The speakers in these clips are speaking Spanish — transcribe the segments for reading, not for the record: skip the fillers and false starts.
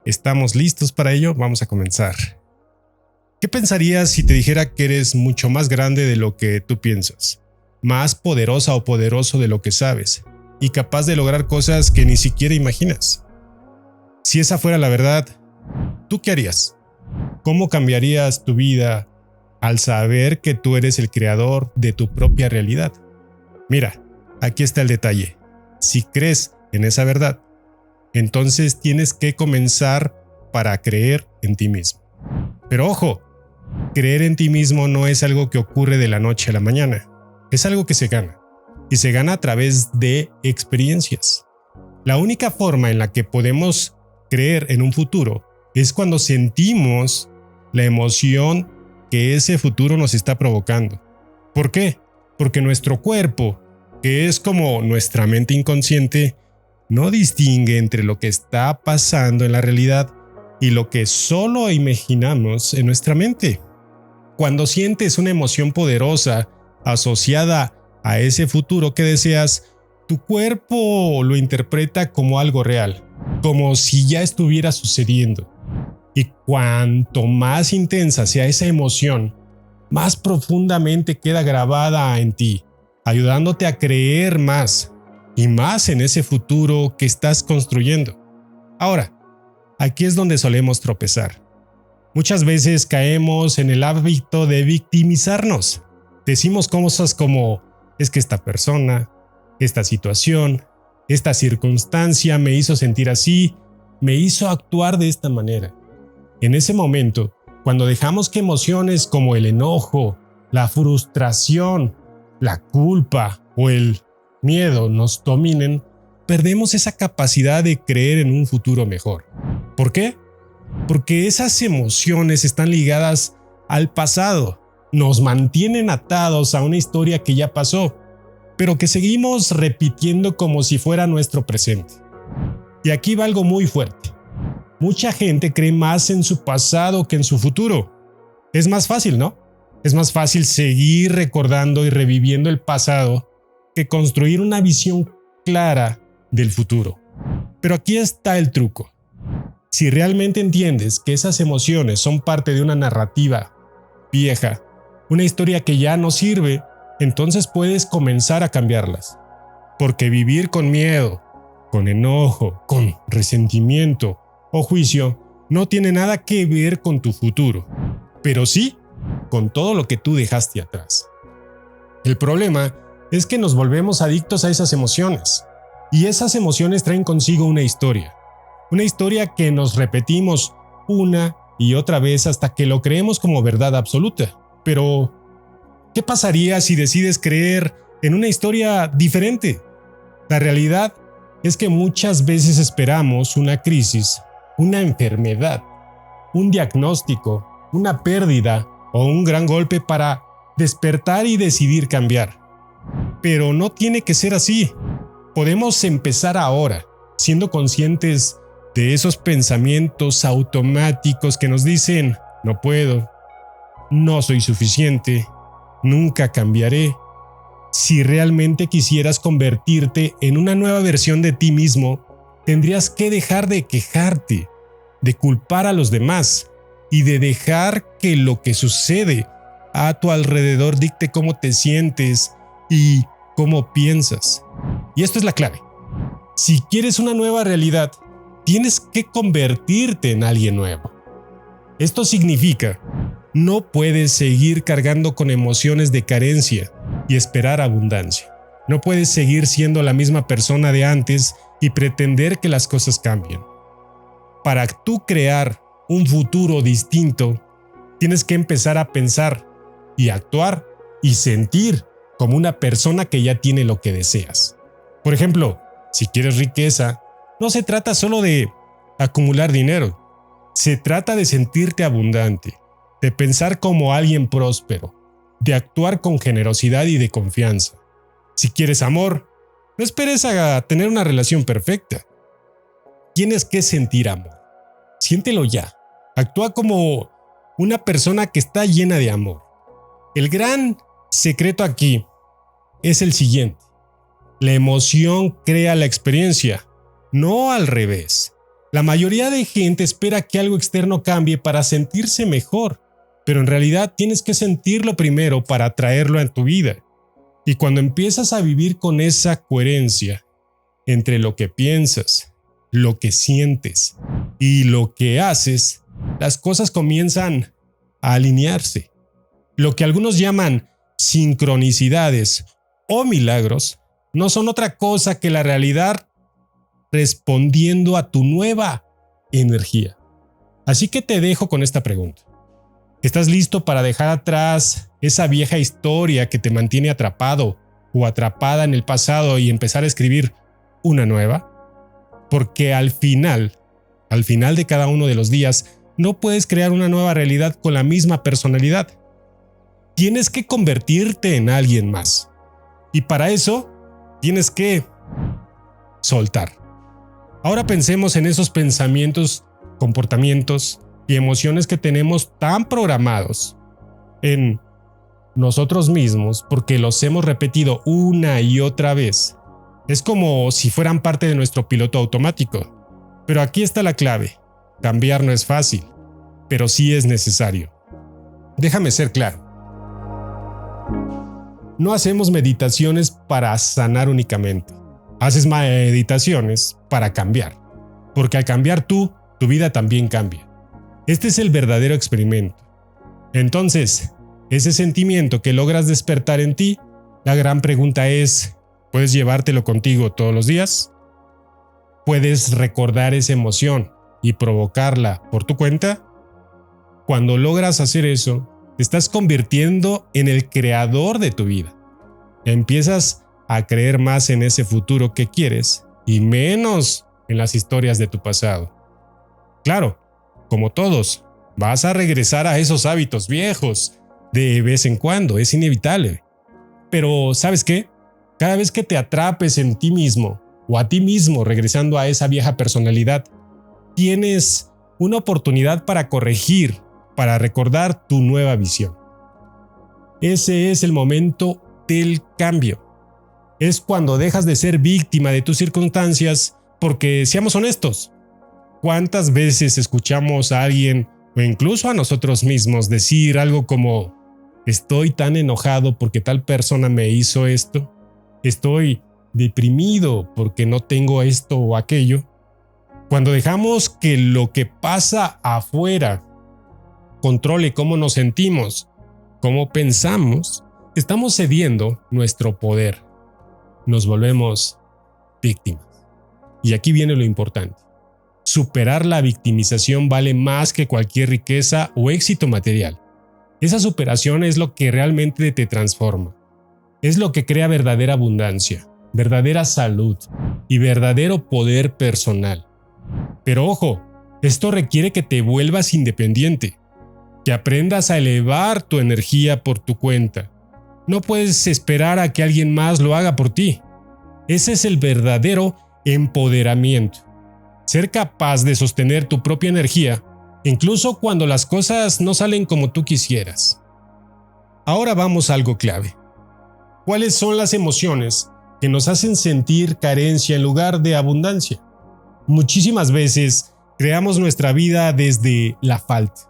¿Estamos listos para ello? Vamos a comenzar. ¿Qué pensarías si te dijera que eres mucho más grande de lo que tú piensas? Más poderosa o poderoso de lo que sabes, y capaz de lograr cosas que ni siquiera imaginas. Si esa fuera la verdad, ¿tú qué harías? ¿Cómo cambiarías tu vida al saber que tú eres el creador de tu propia realidad? Mira, aquí está el detalle. Si crees en esa verdad, entonces tienes que comenzar para creer en ti mismo. Pero ojo, creer en ti mismo no es algo que ocurre de la noche a la mañana. Es algo que se gana. Y se gana a través de experiencias. La única forma en la que podemos creer en un futuro es cuando sentimos la emoción que ese futuro nos está provocando. ¿Por qué? Porque nuestro cuerpo, que es como nuestra mente inconsciente, no distingue entre lo que está pasando en la realidad y lo que solo imaginamos en nuestra mente. Cuando sientes una emoción poderosa asociada a ese futuro que deseas, tu cuerpo lo interpreta como algo real, como si ya estuviera sucediendo. Y cuanto más intensa sea esa emoción, más profundamente queda grabada en ti, ayudándote a creer más y más en ese futuro que estás construyendo. Ahora, aquí es donde solemos tropezar. Muchas veces caemos en el hábito de victimizarnos. Decimos cosas como, es que esta persona, esta situación, esta circunstancia me hizo sentir así, me hizo actuar de esta manera. En ese momento, cuando dejamos que emociones como el enojo, la frustración, la culpa o el miedo nos dominen, perdemos esa capacidad de creer en un futuro mejor. ¿Por qué? Porque esas emociones están ligadas al pasado, nos mantienen atados a una historia que ya pasó, pero que seguimos repitiendo como si fuera nuestro presente. Y aquí va algo muy fuerte. Mucha gente cree más en su pasado que en su futuro. Es más fácil, ¿no? Es más fácil seguir recordando y reviviendo el pasado que construir una visión clara del futuro. Pero aquí está el truco. Si realmente entiendes que esas emociones son parte de una narrativa vieja, una historia que ya no sirve, entonces puedes comenzar a cambiarlas. Porque vivir con miedo, con enojo, con resentimiento o juicio no tiene nada que ver con tu futuro, pero sí con todo lo que tú dejaste atrás. El problema es que nos volvemos adictos a esas emociones, y esas emociones traen consigo una historia que nos repetimos una y otra vez hasta que lo creemos como verdad absoluta. Pero, ¿qué pasaría si decides creer en una historia diferente? La realidad es que muchas veces esperamos una crisis, una enfermedad, un diagnóstico, una pérdida o un gran golpe para despertar y decidir cambiar. Pero no tiene que ser así. Podemos empezar ahora, siendo conscientes de esos pensamientos automáticos que nos dicen, no puedo, no soy suficiente, nunca cambiaré. Si realmente quisieras convertirte en una nueva versión de ti mismo, tendrías que dejar de quejarte, de culpar a los demás y de dejar que lo que sucede a tu alrededor dicte cómo te sientes y cómo piensas. Y esto es la clave. Si quieres una nueva realidad, tienes que convertirte en alguien nuevo. Esto significa, no puedes seguir cargando con emociones de carencia y esperar abundancia. No puedes seguir siendo la misma persona de antes y pretender que las cosas cambien. Para tú crear un futuro distinto, tienes que empezar a pensar y actuar y sentir como una persona que ya tiene lo que deseas. Por ejemplo, si quieres riqueza, no se trata solo de acumular dinero. Se trata de sentirte abundante, de pensar como alguien próspero, de actuar con generosidad y de confianza. Si quieres amor, no esperes a tener una relación perfecta. Tienes que sentir amor. Siéntelo ya. Actúa como una persona que está llena de amor. El gran secreto aquí es el siguiente. La emoción crea la experiencia, no al revés. La mayoría de gente espera que algo externo cambie para sentirse mejor, pero en realidad tienes que sentirlo primero para atraerlo en tu vida. Y cuando empiezas a vivir con esa coherencia entre lo que piensas, lo que sientes y lo que haces, las cosas comienzan a alinearse. Lo que algunos llaman sincronicidades o milagros no son otra cosa que la realidad respondiendo a tu nueva energía. Así que te dejo con esta pregunta. ¿Estás listo para dejar atrás esa vieja historia que te mantiene atrapado o atrapada en el pasado y empezar a escribir una nueva? Porque al final de cada uno de los días, no puedes crear una nueva realidad con la misma personalidad. Tienes que convertirte en alguien más. Y para eso, tienes que soltar. Ahora pensemos en esos pensamientos, comportamientos y emociones que tenemos tan programados en nosotros mismos porque los hemos repetido una y otra vez. Es como si fueran parte de nuestro piloto automático. Pero aquí está la clave. Cambiar no es fácil, pero sí es necesario. Déjame ser claro. No hacemos meditaciones para sanar únicamente. Haces meditaciones para cambiar. Porque al cambiar tú, tu vida también cambia. Este es el verdadero experimento. Entonces, ese sentimiento que logras despertar en ti, la gran pregunta es, ¿puedes llevártelo contigo todos los días? ¿Puedes recordar esa emoción y provocarla por tu cuenta? Cuando logras hacer eso, te estás convirtiendo en el creador de tu vida. Empiezas a creer más en ese futuro que quieres y menos en las historias de tu pasado. Claro, como todos, vas a regresar a esos hábitos viejos de vez en cuando, es inevitable. Pero, ¿sabes qué? Cada vez que te atrapes en ti mismo o a ti mismo regresando a esa vieja personalidad, tienes una oportunidad para corregir, para recordar tu nueva visión. Ese es el momento del cambio. Es cuando dejas de ser víctima de tus circunstancias, porque seamos honestos, ¿cuántas veces escuchamos a alguien o incluso a nosotros mismos decir algo como estoy tan enojado porque tal persona me hizo esto? Estoy deprimido porque no tengo esto o aquello. Cuando dejamos que lo que pasa afuera controle cómo nos sentimos, cómo pensamos, estamos cediendo nuestro poder. Nos volvemos víctimas. Y aquí viene lo importante. Superar la victimización vale más que cualquier riqueza o éxito material. Esa superación es lo que realmente te transforma. Es lo que crea verdadera abundancia, verdadera salud y verdadero poder personal. Pero ojo, esto requiere que te vuelvas independiente, que aprendas a elevar tu energía por tu cuenta. No puedes esperar a que alguien más lo haga por ti. Ese es el verdadero empoderamiento. Ser capaz de sostener tu propia energía, incluso cuando las cosas no salen como tú quisieras. Ahora vamos a algo clave. ¿Cuáles son las emociones que nos hacen sentir carencia en lugar de abundancia? Muchísimas veces creamos nuestra vida desde la falta.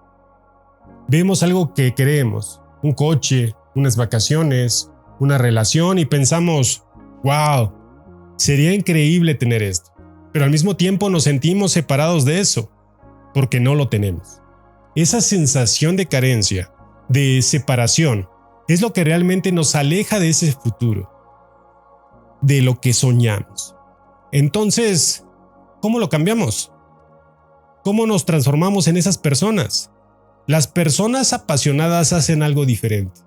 Vemos algo que queremos, un coche, unas vacaciones, una relación y pensamos, ¡wow! Sería increíble tener esto. Pero al mismo tiempo nos sentimos separados de eso, porque no lo tenemos. Esa sensación de carencia, de separación, es lo que realmente nos aleja de ese futuro, de lo que soñamos. Entonces, ¿cómo lo cambiamos? ¿Cómo nos transformamos en esas personas? Las personas apasionadas hacen algo diferente.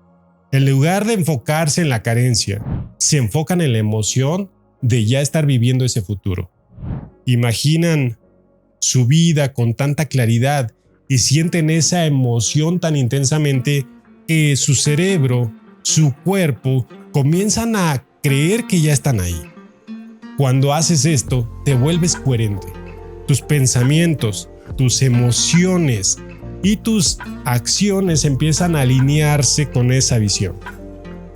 En lugar de enfocarse en la carencia, se enfocan en la emoción de ya estar viviendo ese futuro. Imaginan su vida con tanta claridad y sienten esa emoción tan intensamente que su cerebro, su cuerpo, comienzan a creer que ya están ahí. Cuando haces esto, te vuelves coherente. Tus pensamientos, tus emociones y tus acciones empiezan a alinearse con esa visión.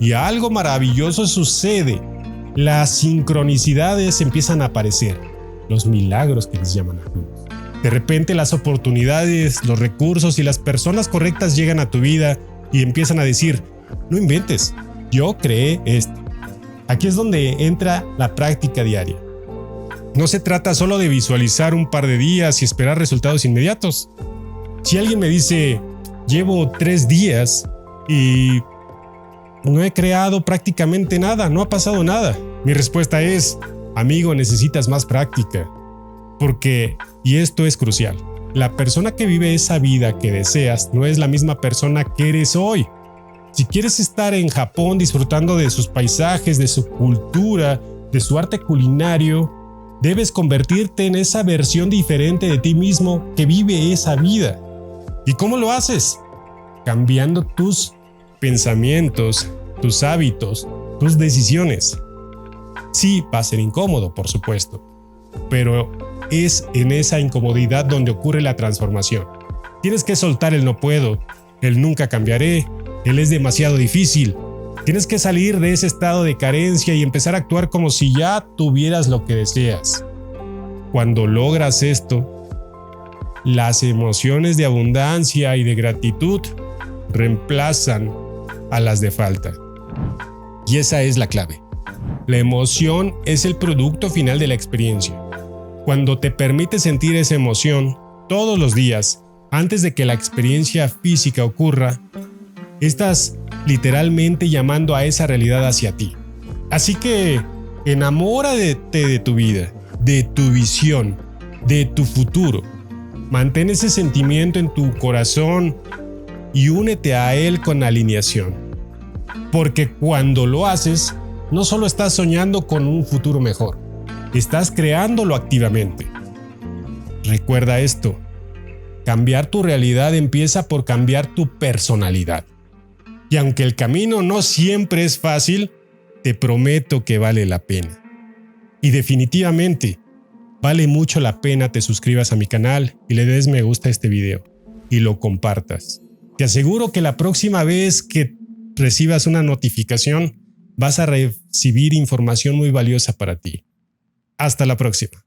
Y algo maravilloso sucede. Las sincronicidades empiezan a aparecer. Los milagros que les llaman algunos. De repente las oportunidades, los recursos y las personas correctas llegan a tu vida y empiezan a decir, no inventes, yo creé esto. Aquí es donde entra la práctica diaria. No se trata solo de visualizar un par de días y esperar resultados inmediatos. Si alguien me dice, llevo 3 días y no he creado prácticamente nada, no ha pasado nada. Mi respuesta es, amigo, necesitas más práctica. Porque, y esto es crucial, la persona que vive esa vida que deseas no es la misma persona que eres hoy. Si quieres estar en Japón disfrutando de sus paisajes, de su cultura, de su arte culinario, debes convertirte en esa versión diferente de ti mismo que vive esa vida. ¿Y cómo lo haces? Cambiando tus pensamientos, tus hábitos, tus decisiones. Sí, va a ser incómodo, por supuesto, pero es en esa incomodidad donde ocurre la transformación. Tienes que soltar el no puedo, el nunca cambiaré, el es demasiado difícil. Tienes que salir de ese estado de carencia y empezar a actuar como si ya tuvieras lo que deseas. Cuando logras esto, las emociones de abundancia y de gratitud reemplazan a las de falta. Y esa es la clave. La emoción es el producto final de la experiencia. Cuando te permites sentir esa emoción todos los días, antes de que la experiencia física ocurra, estás literalmente llamando a esa realidad hacia ti. Así que enamórate de tu vida, de tu visión, de tu futuro. Mantén ese sentimiento en tu corazón y únete a él con alineación. Porque cuando lo haces, no solo estás soñando con un futuro mejor, estás creándolo activamente. Recuerda esto, cambiar tu realidad empieza por cambiar tu personalidad. Y aunque el camino no siempre es fácil, te prometo que vale la pena. Y definitivamente, vale mucho la pena te suscribas a mi canal y le des me gusta a este video y lo compartas. Te aseguro que la próxima vez que recibas una notificación, vas a recibir información muy valiosa para ti. Hasta la próxima.